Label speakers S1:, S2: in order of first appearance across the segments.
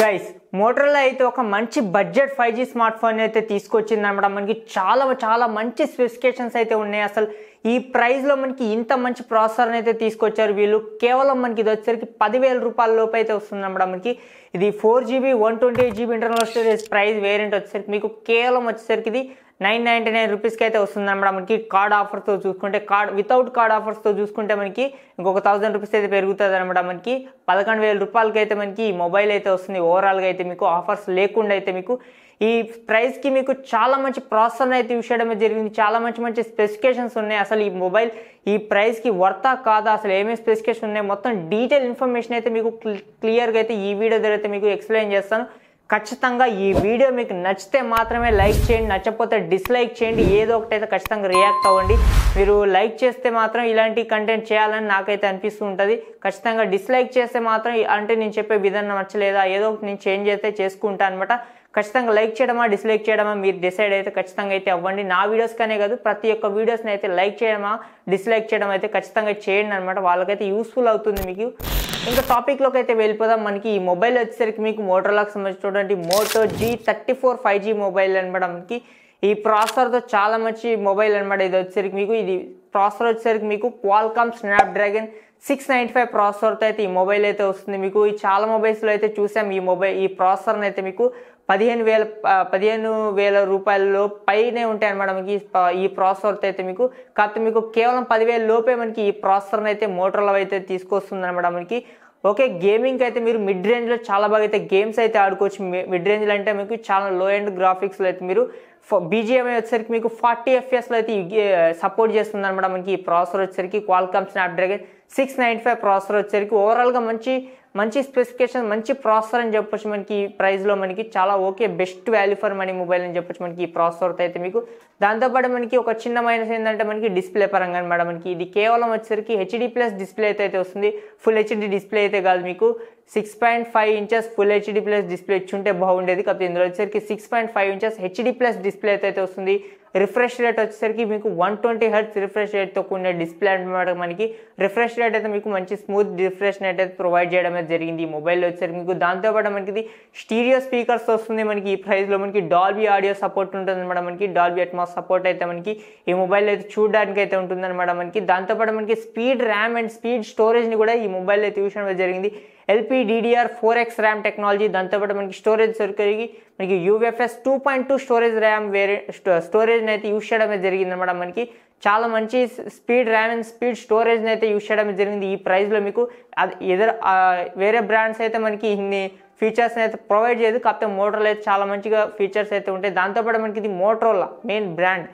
S1: Guys Motorola అయితే ఒక మంచి బడ్జెట్ 5G స్మార్ట్ ఫోన్ అయితే తీసుకొచ్చింది అన్నమాట. మనకి చాలా మంచి స్పెసిఫికేషన్స్ అయితే ఉన్నాయి. అసలు ఈ ప్రైస్లో మనకి ఇంత మంచి ప్రాసెసర్ అయితే తీసుకొచ్చారు వీళ్ళు. కేవలం మనకి ఇది వచ్చేసరికి 10,000 రూపాయల లోపు అయితే వస్తుంది అన్నమాట. మనకి ఇది 4GB 128GB internal storage price variant వచ్చేసరికి మీకు కేవలం వచ్చేసరికి ఇది 999 రూపీస్కి అయితే వస్తుంది అన్నమాట. మనకి కార్డ్ ఆఫర్తో చూసుకుంటే వితౌట్ కార్డ్ ఆఫర్స్తో చూసుకుంటే మనకి ఇంకొక 1000 రూపీస్ అయితే పెరుగుతుంది అనమాట. మనకి 11,000 రూపాయలకి అయితే మనకి ఈ మొబైల్ అయితే వస్తుంది. ఓవరాల్గా అయితే మీకు ఆఫర్స్ లేకుండా అయితే మీకు ఈ ప్రైస్కి మీకు చాలా మంచి ప్రాసెసర్ అయితే యూస్ చేయడం జరిగింది. చాలా మంచి స్పెసిఫికేషన్స్ ఉన్నాయి. అసలు ఈ మొబైల్ ఈ ప్రైస్కి వర్తా కాదా, అసలు ఏమేమి స్పెసిఫికేషన్ ఉన్నాయి, మొత్తం డీటెయిల్ ఇన్ఫర్మేషన్ అయితే మీకు క్లియర్గా అయితే ఈ వీడియో ద్వారా అయితే మీకు ఎక్స్ప్లెయిన్ చేస్తాను. ఖచ్చితంగా ఈ వీడియో మీకు నచ్చితే మాత్రమే లైక్ చేయండి, నచ్చకపోతే డిస్లైక్ చేయండి. ఏదో ఒకటైతే ఖచ్చితంగా రియాక్ట్ అవ్వండి. మీరు లైక్ చేస్తే మాత్రం ఇలాంటి కంటెంట్ చేయాలని నాకైతే అనిపిస్తూ ఉంటుంది. ఖచ్చితంగా డిస్లైక్ చేస్తే మాత్రం అంటే నేను చెప్పే విధానం నచ్చలేదా, ఏదో ఒకటి నేను చేంజ్ అయితే చేసుకుంటాను అనమాట. ఖచ్చితంగా లైక్ చేయడమా డిస్లైక్ చేయడమా మీరు డిసైడ్ అయితే ఖచ్చితంగా అయితే అవ్వండి. నా వీడియోస్కనే కాదు ప్రతి ఒక్క వీడియోస్ని అయితే లైక్ చేయడమా డిస్లైక్ చేయడం అయితే ఖచ్చితంగా చేయండి అనమాట. వాళ్ళకైతే యూస్ఫుల్ అవుతుంది మీకు. ఇంకా టాపిక్లోకి అయితే వెళ్ళిపోదాం. మనకి ఈ మొబైల్ వచ్చేసరికి మీకు మోటరోలాకి సంబంధించినటువంటి మోటో G34 5G మొబైల్ అనమాట. మనకి ఈ ప్రాసెసర్తో చాలా మంచి మొబైల్ అనమాట. ఇది వచ్చేసరికి మీకు ఇది ప్రాసెసర్ వచ్చేసరికి మీకు క్వాల్కామ్ స్నాప్డ్రాగన్ 695 ప్రాసెసర్తో అయితే ఈ మొబైల్ అయితే వస్తుంది. మీకు ఈ చాలా మొబైల్స్లో అయితే చూసాం ఈ ప్రాసెసర్ని అయితే మీకు 15,000 రూపాయలలో పైనే ఉంటాయి అనమాట. మనకి ఈ ప్రాసెసర్తో అయితే మీకు కాకపోతే మీకు కేవలం 10,000 లోపే మనకి ఈ ప్రాసెసర్ని అయితే మోటరోలా అయితే తీసుకొస్తుంది అనమాట. మనకి ఓకే, గేమింగ్ అయితే మీరు మిడ్ రేంజ్లో చాలా బాగా అయితే గేమ్స్ అయితే ఆడుకోవచ్చు. మిడ్ రేంజ్లో అంటే మీకు చాలా లో ఎండ్ గ్రాఫిక్స్లో అయితే మీరు BGMI వచ్చేసరికి మీకు 40 FPS అయితే సపోర్ట్ చేస్తుంది అనమాట. మనకి ఈ ప్రాసెసర్ వచ్చేసరికి క్వాల్కామ్ స్నాప్డ్రాగన్ 695 ప్రాసెసర్ వచ్చేసరికి ఓవరాల్గా మంచి స్పెసిఫికేషన్, మంచి ప్రాసెసర్ అని చెప్పొచ్చు. మనకి ఈ ప్రైస్లో మనకి చాలా okay best value for money mobile అని చెప్పొచ్చు మనకి ఈ ప్రాసెసర్తో అయితే మీకు. దాంతోపాటు మనకి ఒక చిన్న మైనస్ ఏంటంటే మనకి డిస్ప్లే పరంగా అనమాట. మనకి ఇది కేవలం వచ్చేసరికి HD+ డిస్ప్లే అయితే వస్తుంది. ఫుల్ HD డిస్ప్లే అయితే కాదు, మీకు 6.5 ఇంచెస్ ఫుల్ HD+ డిస్ప్లే ఇచ్చుంటే బాగుండేది. కాకపోతే ఇందులో వచ్చేసరికి 6.5 ఇంచెస్ HD+ డిస్ప్లే అయితే వస్తుంది. రిఫ్రెష్ రేట్ వచ్చేసరికి మీకు 120 Hz రిఫ్రెష్ రేట్తో కూడిన డిస్ప్లే అనమాట. మనకి రిఫ్రెష్ రేట్ అయితే మీకు మంచి స్మూత్ రిఫ్రెష్ రేట్ అయితే ప్రొవైడ్ చేయడం అయితే జరిగింది ఈ మొబైల్లో వచ్చేసరికి మీకు. దాంతోపాటు మనకి ఇది స్టీరియో స్పీకర్స్ వస్తుంది. మనకి ఈ ప్రైస్లో మనకి డాల్బీ ఆడియో సపోర్ట్ ఉంటుంది అనమాట. మనకి డాల్బీ అట్మాస్ సపోర్ట్ అయితే మనకి ఈ మొబైల్ అయితే చూడడానికి అయితే ఉంటుంది అనమాట. మనకి దాంతోపాటు మనకి స్పీడ్ ర్యామ్ అండ్ స్పీడ్ స్టోరేజ్ని కూడా ఈ మొబైల్ అయితే యూస్ చేయడం జరిగింది. LPDDR4X RAM technology. దాంతోపాటు మనకి స్టోరేజ్ సరికి మనకి UFS 2.2 స్టోరేజ్ ర్యామ్ స్టోరేజ్ని అయితే యూస్ చేయడం జరిగింది అనమాట. మనకి చాలా మంచి స్పీడ్ ర్యామ్ అండ్ స్పీడ్ స్టోరేజ్ని అయితే యూస్ చేయడం జరిగింది ఈ ప్రైస్లో మీకు. వేరే బ్రాండ్స్ అయితే మనకి ఇన్ని ఫీచర్స్ని అయితే ప్రొవైడ్ చేయదు. కాకపోతే మోటరోలా అయితే చాలా మంచిగా ఫీచర్స్ అయితే ఉంటాయి. దాంతోపాటు మనకి ఇది మోటరోలా మెయిన్ బ్రాండ్.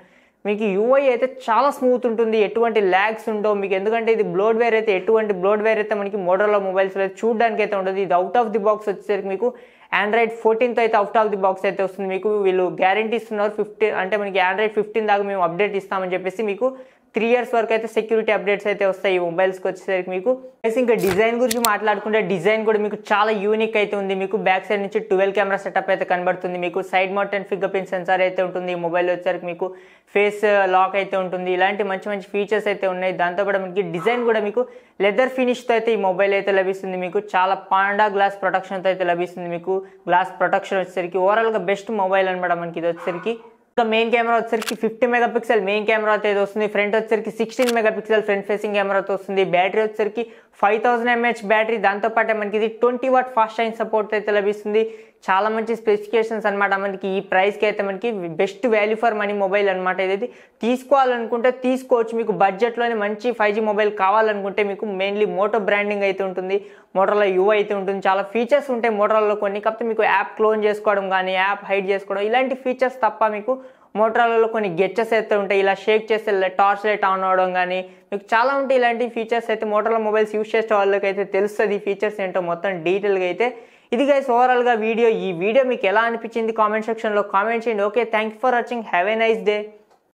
S1: మీకు UI అయితే చాలా స్మూత్ ఉంటుంది, ఎటువంటి ల్యాగ్స్ ఉండవు మీకు. ఎందుకంటే ఇది బ్లోడ్వేర్ అయితే ఎటువంటి బ్లోడ్వేర్ అయితే మనకి మోటరోలా మొబైల్స్లో చూడడానికి అయితే ఉండదు. ఇది అవుట్ ఆఫ్ ది బాక్స్ వచ్చేసరికి మీకు Android 14తో అయితే అవుట్ ఆఫ్ ది బాక్స్ అయితే వస్తుంది. మీకు వీళ్ళు గ్యారంటీ ఇస్తున్నారు 15 అంటే మనకి Android 15 దాకా మేము అప్డేట్ ఇస్తామని చెప్పేసి మీకు 3 years వరకు అయితే సెక్యూరిటీ అప్డేట్స్ అయితే వస్తాయి ఈ మొబైల్స్కి వచ్చేసరికి మీకు. ఇంకా డిజైన్ గురించి మాట్లాడుకుంటే డిజైన్ కూడా మీకు చాలా యూనిక్ అయితే ఉంది. మీకు బ్యాక్ సైడ్ నుంచి 12 కెమెరా సెటప్ అయితే కనబడుతుంది. మీకు side mounted finger print censor అయితే ఉంటుంది ఈ మొబైల్ వచ్చేసరికి మీకు. ఫేస్ లాక్ అయితే ఉంటుంది. ఇలాంటి మంచి ఫీచర్స్ అయితే ఉన్నాయి. దాంతోపాటు మనకి డిజైన్ కూడా మీకు లెదర్ ఫినిష్తో అయితే ఈ మొబైల్ అయితే లభిస్తుంది. మీకు చాలా పాండా గ్లాస్ ప్రొటెక్షన్తో అయితే లభిస్తుంది. మీకు గ్లాస్ ప్రొటెక్షన్ వచ్చేసరికి ఓవరాల్గా బెస్ట్ మొబైల్ అనమాట మనకి ఇది వచ్చేసరికి. ఇంకా మెయిన్ కెమెరా వచ్చేసరికి 50 మెగాపిక్సెల్ మెయిన్ కెమెరా అయితే వస్తుంది. ఫ్రంట్ వచ్చేసరికి 16 మెగాపిక్సెల్ ఫ్రంట్ ఫేసింగ్ కెమెరాతో వస్తుంది. బ్యాటరీ వచ్చేసరికి 5000 mAh బ్యాటరీ. దాంతోపాటు మనకి ఇది 20 వాట్ ఫాస్ట్ ఛార్జింగ్ సపోర్ట్ అయితే లభిస్తుంది. చాలా మంచి స్పెసిఫికేషన్స్ అనమాట. మనకి ఈ ప్రైస్కి అయితే మనకి best value for money mobile అనమాట. ఇది తీసుకోవాలనుకుంటే తీసుకోవచ్చు. మీకు బడ్జెట్లోనే మంచి 5G మొబైల్ కావాలనుకుంటే మీకు మెయిన్లీ మోటో బ్రాండింగ్ అయితే ఉంటుంది, మోటరోలా UI అయితే ఉంటుంది. చాలా ఫీచర్స్ ఉంటాయి మోటరోలాలో కొన్ని. కాకపోతే మీకు యాప్ క్లోన్ చేసుకోవడం కానీ యాప్ హైడ్ చేసుకోవడం ఇలాంటి ఫీచర్స్ తప్ప మీకు మోటరోలాలో కొన్ని గెచెస్ అయితే ఉంటాయి. ఇలా షేక్ చేస్తే టార్చ్ లైట్ ఆన్ అవడం కానీ మీకు చాలా ఉంటాయి. ఇలాంటి ఫీచర్స్ అయితే మోటరోలా మొబైల్స్ యూస్ చేసే వాళ్ళకి అయితే తెలుస్తుంది ఈ ఫీచర్స్ ఏంటో మొత్తం డీటెయిల్గా అయితే. ఇది గైస్ ఓవరాల్గా ఈ వీడియో మీకు ఎలా అనిపించింది కామెంట్ సెక్షన్లో కామెంట్ చేయండి. Okay, thank you for watching. Have a nice day.